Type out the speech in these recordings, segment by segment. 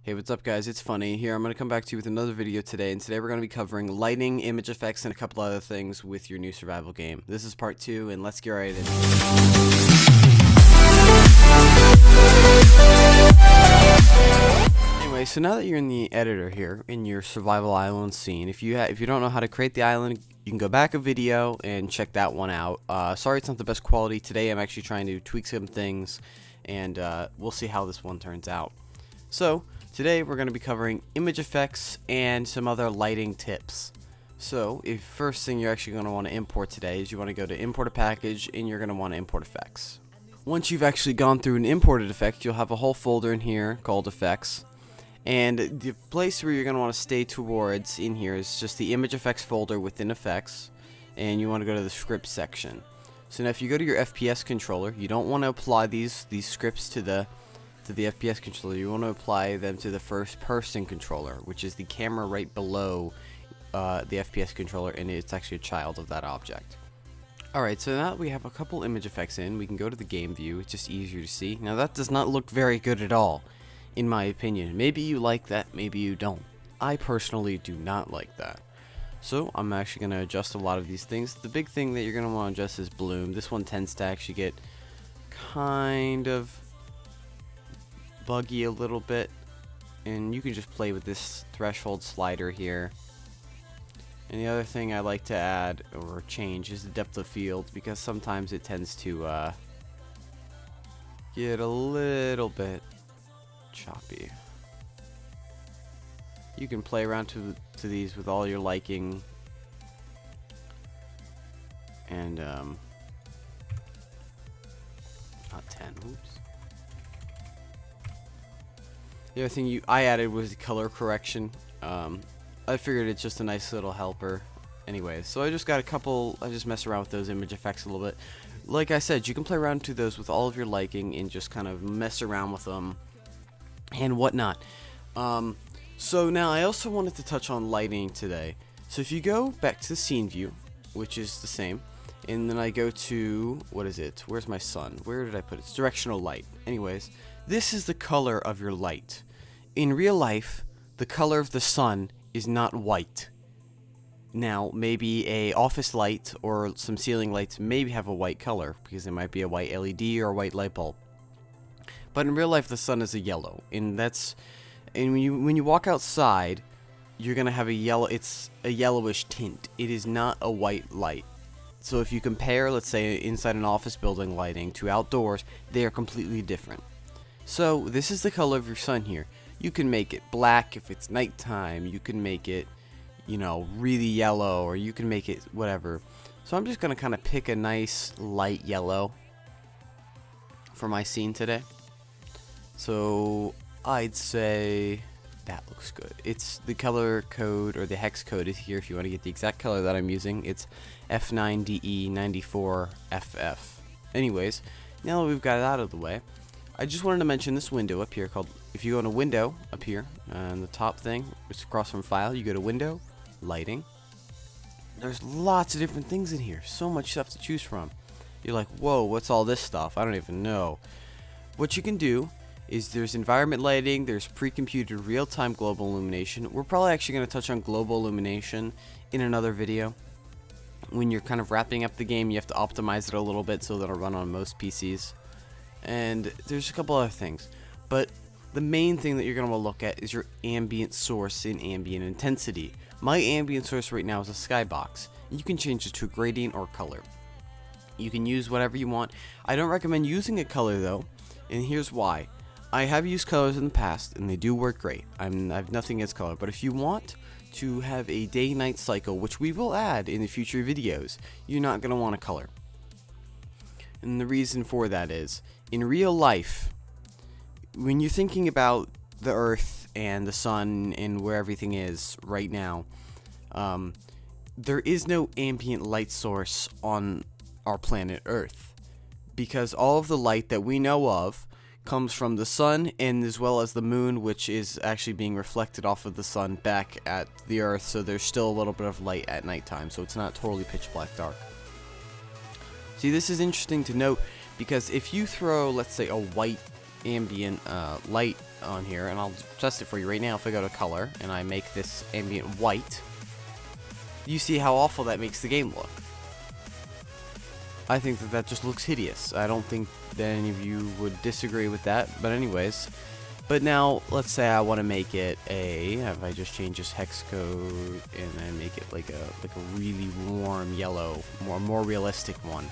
Hey, what's up guys, it's Funny here. I'm going to come back to you with another video today, and today we're going to be covering lighting, image effects, and a couple other things with your new survival game. This is part 2, and let's get right into it. Anyway, so now that you're in the editor here, in your survival island scene, if you don't know how to create the island, you can go back a video and check that one out. Sorry it's not the best quality. Today I'm actually trying to tweak some things, and we'll see how this one turns out. So, today we're going to be covering image effects and some other lighting tips. So, first thing you're actually going to want to import today is you want to go to import a package, and you're going to want to import effects. Once you've actually gone through and imported effect, you'll have a whole folder in here called effects. And the place where you're going to want to stay towards in here is just the image effects folder within effects, and you want to go to the script section. So now if you go to your FPS controller, you don't want to apply these scripts to the FPS controller. You want to apply them to the first person controller, which is the camera right below the FPS controller, and it's actually a child of that object. Alright, so now that we have a couple image effects in, we can go to the game view. It's just easier to see. Now that does not look very good at all, in my opinion. Maybe you like that, maybe you don't. I personally do not like that. So I'm actually going to adjust a lot of these things. The big thing that you're going to want to adjust is bloom. This one tends to actually get kind of buggy a little bit, and you can just play with this threshold slider here. And the other thing I like to add or change is the depth of field, because sometimes it tends to get a little bit choppy. You can play around to these with all your liking, and not 10. Oops. The other thing I added was the color correction. I figured it's just a nice little helper. Anyways, so I just mess around with those image effects a little bit. Like I said, you can play around to those with all of your liking and just kind of mess around with them and whatnot. So now I also wanted to touch on lighting today. So if you go back to the scene view, which is the same, and then I go to, what is it? Where's my sun? Where did I put it? It's directional light. Anyways, this is the color of your light. In real life, the color of the sun is not white. Now, maybe a office light or some ceiling lights maybe have a white color, because it might be a white LED or a white light bulb. But in real life, the sun is a yellow, and when you walk outside, you're gonna have it's a yellowish tint. It is not a white light. So if you compare, let's say, inside an office building lighting to outdoors, they are completely different. So this is the color of your sun here. You can make it black if it's nighttime. You can make it, really yellow, or you can make it whatever. So I'm just gonna kind of pick a nice light yellow for my scene today. So I'd say that looks good. It's the color code, or the hex code is here if you want to get the exact color that I'm using. It's F9DE94FF. Anyways, now that we've got it out of the way, I just wanted to mention this window up here called, if you go to window up here, and the top thing, it's across from file, you go to window, lighting. There's lots of different things in here, so much stuff to choose from. You're like, whoa, what's all this stuff? I don't even know. What you can do is there's environment lighting, there's pre-computed real-time global illumination. We're probably actually going to touch on global illumination in another video. When you're kind of wrapping up the game, you have to optimize it a little bit so that it'll run on most PCs. And there's a couple other things, but the main thing that you're going to want to look at is your ambient source and ambient intensity. My ambient source right now is a skybox, and you can change it to a gradient or color. You can use whatever you want. I don't recommend using a color though, and here's why. I have used colors in the past, and they do work great. I have nothing against color, but if you want to have a day-night cycle, which we will add in the future videos, you're not going to want a color. And the reason for that is, in real life, when you're thinking about the Earth and the sun and where everything is right now, there is no ambient light source on our planet Earth, because all of the light that we know of comes from the sun, and as well as the moon, which is actually being reflected off of the sun back at the Earth, so there's still a little bit of light at nighttime, so it's not totally pitch black dark. See, this is interesting to note, because if you throw, let's say, a white ambient light on here, and I'll test it for you right now. If I go to color and I make this ambient white, you see how awful that makes the game look. I think that that just looks hideous. I don't think that any of you would disagree with that, but anyways. But now, let's say I want to make it if I just change this hex code and I make it like a really warm yellow, more realistic one,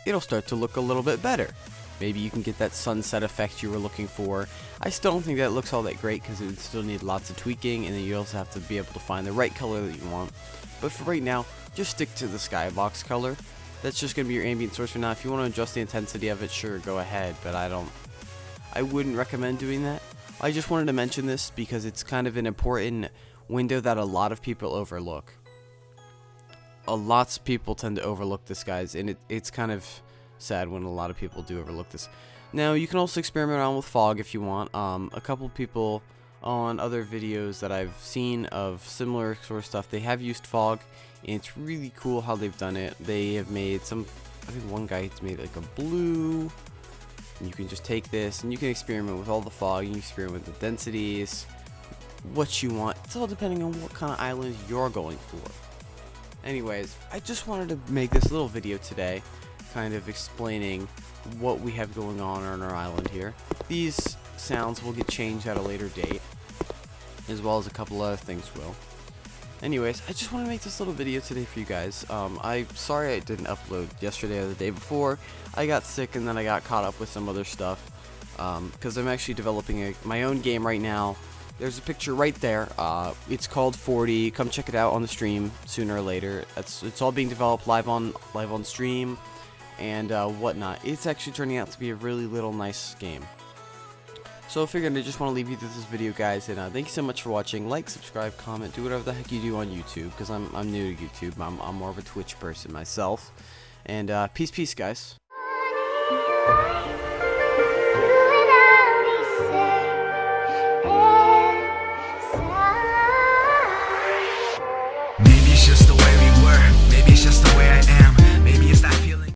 it'll start to look a little bit better. Maybe you can get that sunset effect you were looking for. I still don't think that looks all that great because it would still need lots of tweaking, and then you also have to be able to find the right color that you want. But for right now, just stick to the skybox color. That's just going to be your ambient source for now. If you want to adjust the intensity of it, sure, go ahead, but I wouldn't recommend doing that. I just wanted to mention this because it's kind of an important window that a lot of people overlook. Lots of people tend to overlook this, guys, and it's kind of sad when a lot of people do overlook this. Now, you can also experiment around with fog if you want. A couple people on other videos that I've seen of similar sort of stuff, they have used fog, and it's really cool how they've done it. They have made I think one guy has made like a blue. And you can just take this and you can experiment with all the fog, you can experiment with the densities, what you want. It's all depending on what kind of island you're going for. Anyways, I just wanted to make this little video today, kind of explaining what we have going on our island here. These sounds will get changed at a later date, as well as a couple other things will. Anyways, I just want to make this little video today for you guys. I'm sorry I didn't upload yesterday or the day before. I got sick and then I got caught up with some other stuff. Because I'm actually developing my own game right now. There's a picture right there. It's called 40. Come check it out on the stream sooner or later. It's all being developed live on stream and whatnot. It's actually turning out to be a really little nice game. So I figured I just want to leave you with this video, guys, and thank you so much for watching. Like, subscribe, comment, do whatever the heck you do on YouTube, because I'm new to YouTube. I'm more of a Twitch person myself. And peace, guys.